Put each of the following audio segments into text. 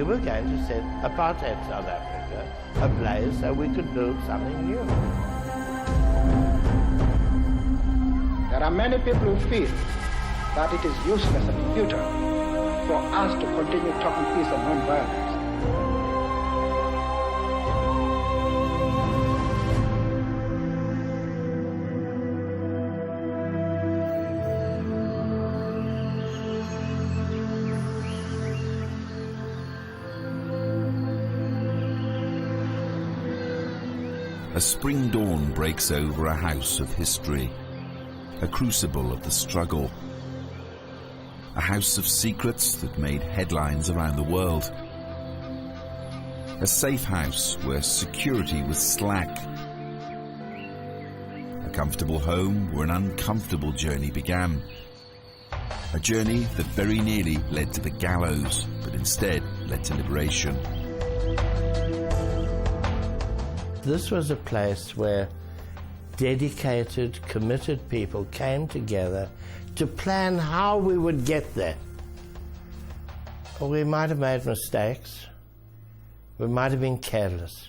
were going to set apartheid South Africa ablaze so we could build something new. There are many people who feel that it is useless and futile for us to continue talking peace and non-violence. A spring dawn breaks over a house of history, a crucible of the struggle, a house of secrets that made headlines around the world, a safe house where security was slack, a comfortable home where an uncomfortable journey began, a journey that very nearly led to the gallows, but instead led to liberation. This was a place where dedicated, committed people came together to plan how we would get there. Well, we might have made mistakes, we might have been careless,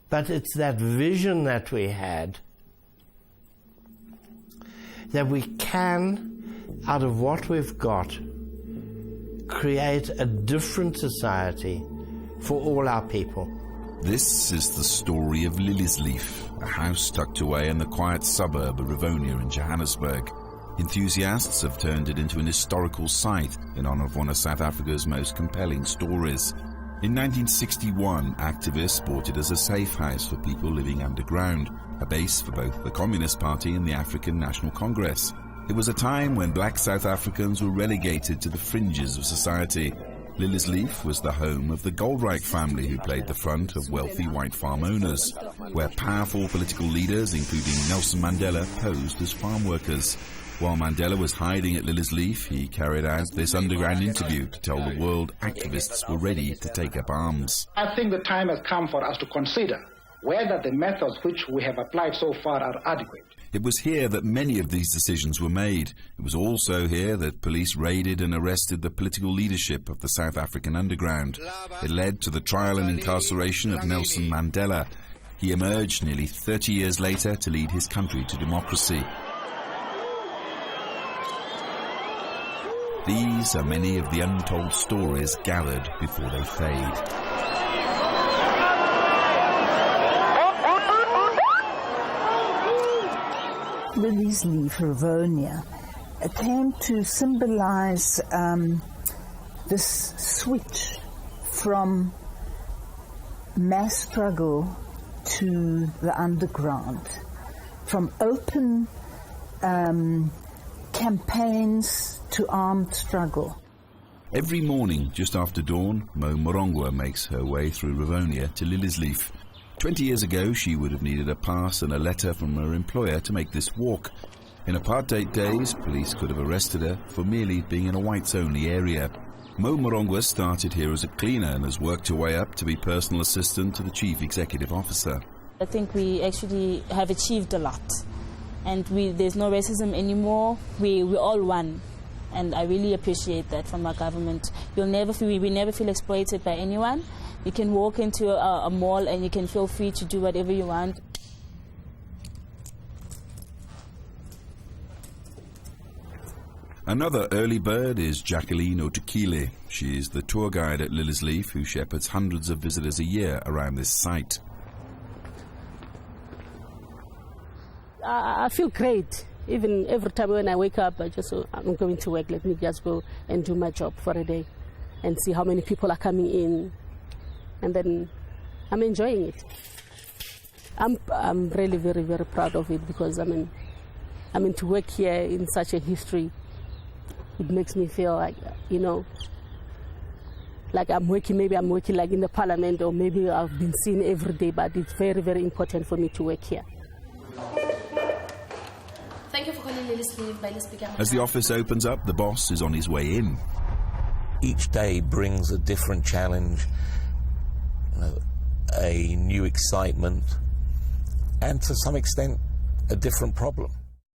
but it's that vision that we had that we can, out of what we've got, create a different society for all our people. This is the story of Liliesleaf, a house tucked away in the quiet suburb of Rivonia in Johannesburg. Enthusiasts have turned it into an historical site in honour of one of South Africa's most compelling stories. In 1961, activists bought it as a safe house for people living underground, a base for both the Communist Party and the African National Congress. It was a time when black South Africans were relegated to the fringes of society. Liliesleaf was the home of the Goldreich family, who played the front of wealthy white farm owners, where powerful political leaders, including Nelson Mandela, posed as farm workers. While Mandela was hiding at Liliesleaf, he carried out this underground interview to tell the world activists were ready to take up arms. I think the time has come for us to consider whether the methods which we have applied so far are adequate. It was here that many of these decisions were made. It was also here that police raided and arrested the political leadership of the South African underground. It led to the trial and incarceration of Nelson Mandela. He emerged nearly 30 years later to lead his country to democracy. These are many of the untold stories gathered before they fade. Liliesleaf, Rivonia, came to symbolize this switch from mass struggle to the underground, from open campaigns to armed struggle. Every morning, just after dawn, Mo Morongwa makes her way through Rivonia to Liliesleaf. 20 years ago, she would have needed a pass and a letter from her employer to make this walk. In apartheid days, police could have arrested her for merely being in a whites-only area. Mo Morongwa started here as a cleaner and has worked her way up to be personal assistant to the chief executive officer. I think we actually have achieved a lot, and there's no racism anymore. We all one, and I really appreciate that from our government. We never feel exploited by anyone. You can walk into a mall and you can feel free to do whatever you want. Another early bird is Jacqueline Otukile. She is the tour guide at Liliesleaf who shepherds hundreds of visitors a year around this site. I feel great. Even every time when I wake up, I'm going to work. Let me just go and do my job for a day and see how many people are coming in. And then I'm enjoying it. I'm really very, very proud of it because to work here in such a history, it makes me feel like, like maybe I'm working like in the parliament, or maybe I've been seen every day, but it's very, very important for me to work here. Thank you for calling Liliesleaf. As the office opens up, the boss is on his way in. Each day brings a different challenge, a new excitement, and to some extent, a different problem.